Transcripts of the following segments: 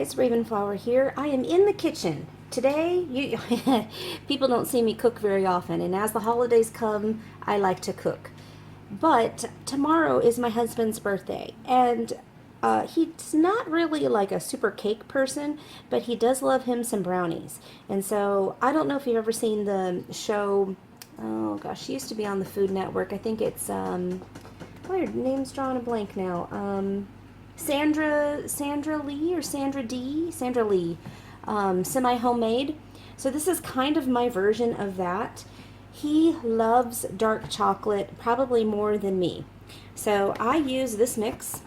guys, Ravenflower here. I am in the kitchen. Today, people don't see me cook very often, and as the holidays come, I like to cook. But tomorrow is my husband's birthday, and he's not really like a super cake person, but he does love him some brownies. And so, I don't know if you've ever seen the show, oh gosh, she used to be on the Food Network. I think it's, why her name's drawing a blank now. Sandra Lee or Sandra Lee, semi-homemade. So this is kind of my version of that. He loves dark chocolate probably more than me. So I use this mix,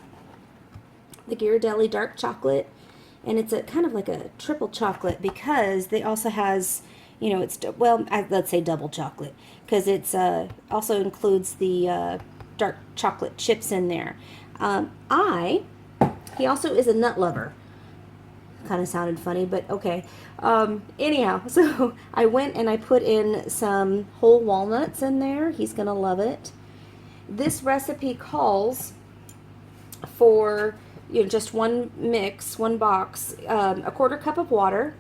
the Ghirardelli dark chocolate, and it's a kind of like a triple chocolate because they also has, you know, it's, well, let's say double chocolate because it's also includes the dark chocolate chips in there. He also is a nut lover. Kind of sounded funny, but okay. Anyhow, so I went and I put in some whole walnuts in there. He's going to love it. This recipe calls for, you know, just one mix, one box, a quarter cup of water.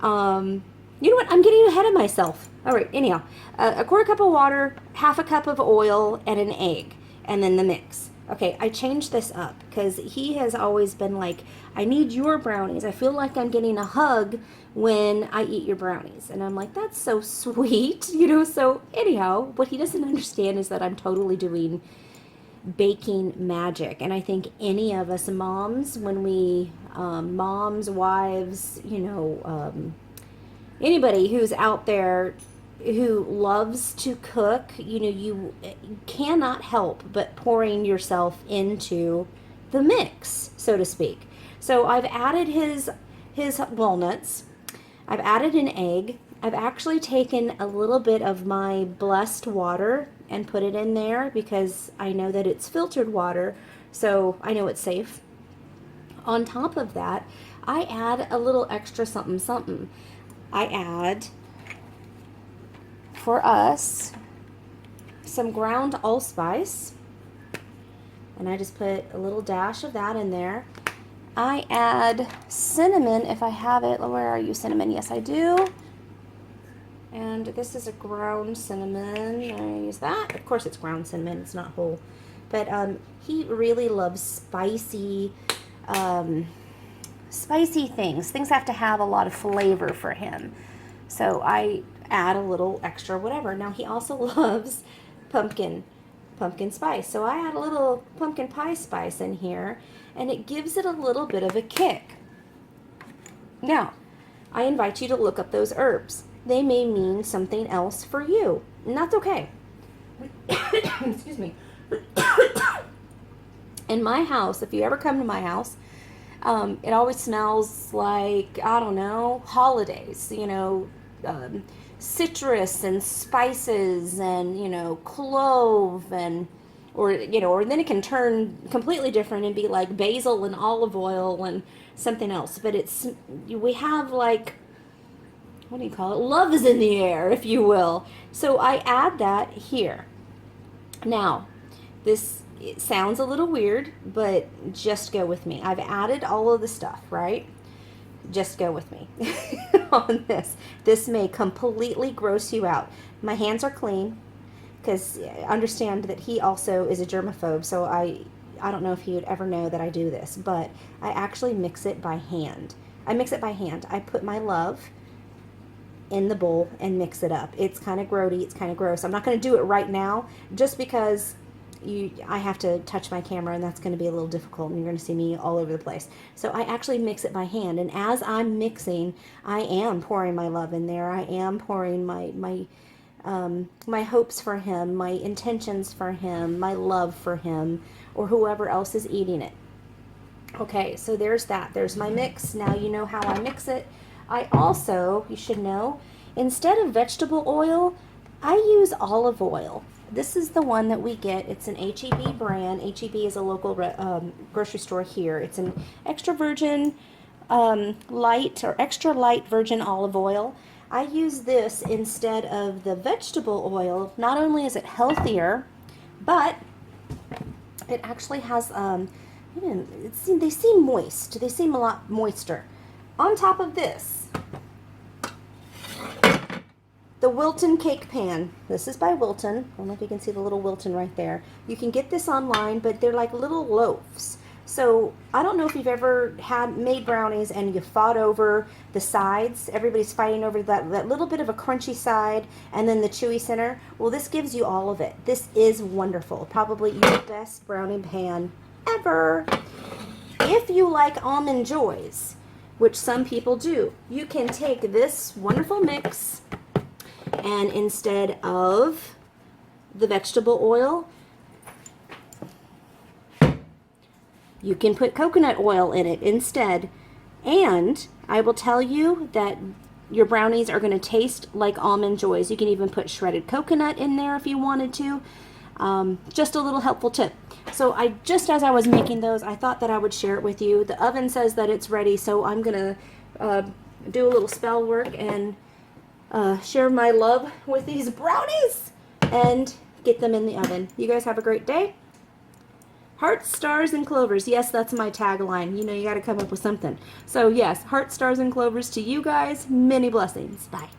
You know what? I'm getting ahead of myself. All right, anyhow, a quarter cup of water, half a cup of oil, and an egg, and then the mix. Okay, I changed this up because he has always been like, I need your brownies. I feel like I'm getting a hug when I eat your brownies. And I'm like, that's so sweet, you know? So anyhow, what he doesn't understand is that I'm totally doing baking magic. And I think any of us moms, when we, moms, wives, you know, anybody who's out there who loves to cook, you know, you cannot help but pouring yourself into the mix, so to speak. So I've added his walnuts. I've added an egg. I've actually taken a little bit of my blessed water and put it in there because I know that it's filtered water, so I know it's safe. On top of that, I add a little extra something something. I add, for us, some ground allspice, and I just put a little dash of that in there. I add cinnamon if I have it. Where are you, cinnamon? Yes, I do. And this is a ground cinnamon. I use that. Of course, it's ground cinnamon. It's not whole. But he really loves spicy, spicy things. Things have to have a lot of flavor for him. So I add a little extra whatever. Now he also loves pumpkin spice. So I add a little pumpkin pie spice in here and it gives it a little bit of a kick. Now, I invite you to look up those herbs. They may mean something else for you, and that's okay. Excuse me. In my house, if you ever come to my house, it always smells like, I don't know, holidays, you know, citrus and spices and, you know, clove and, or, you know, or then it can turn completely different and be like basil and olive oil and something else. But it's, we have like, what do you call it? Love is in the air, if you will. So I add that here. Now, this, it sounds a little weird, but just go with me. I've added all of the stuff, right? Just go with me on this. This may completely gross you out. My hands are clean because understand that he also is a germaphobe, so I don't know if he would ever know that I do this, but I actually mix it by hand. I mix it by hand. I put my love in the bowl and mix it up. It's kind of grody, it's kind of gross. I'm not going to do it right now just because I have to touch my camera and that's going to be a little difficult and you're going to see me all over the place. So I actually mix it by hand, and as I'm mixing, I am pouring my love in there. I am pouring my hopes for him, my intentions for him, my love for him, or whoever else is eating it. Okay, so there's that. There's my mix. Now you know how I mix it. I also, you should know, instead of vegetable oil, I use olive oil. This is the one that we get. It's an HEB brand. HEB is a local grocery store here. It's an extra virgin light or extra light virgin olive oil. I use this instead of the vegetable oil. Not only is it healthier, but it actually has They seem moist. They seem a lot moister. On top of this, the Wilton cake pan. This is by Wilton. I don't know if you can see the little Wilton right there. You can get this online, but they're like little loaves. So I don't know if you've ever made brownies and you fought over the sides. Everybody's fighting over that little bit of a crunchy side and then the chewy center. Well, this gives you all of it. This is wonderful. Probably your best brownie pan ever. If you like almond joys, which some people do, you can take this wonderful mix and instead of the vegetable oil, you can put coconut oil in it instead. And I will tell you that your brownies are going to taste like almond joys. You can even put shredded coconut in there if you wanted to. Just a little helpful tip. So just as I was making those, I thought that I would share it with you. The oven says that it's ready, so I'm going to do a little spell work and share my love with these brownies and get them in the oven. You guys have a great day. Hearts, stars, and clovers. Yes, that's my tagline. You know, you got to come up with something. So yes, hearts, stars, and clovers to you guys. Many blessings. Bye.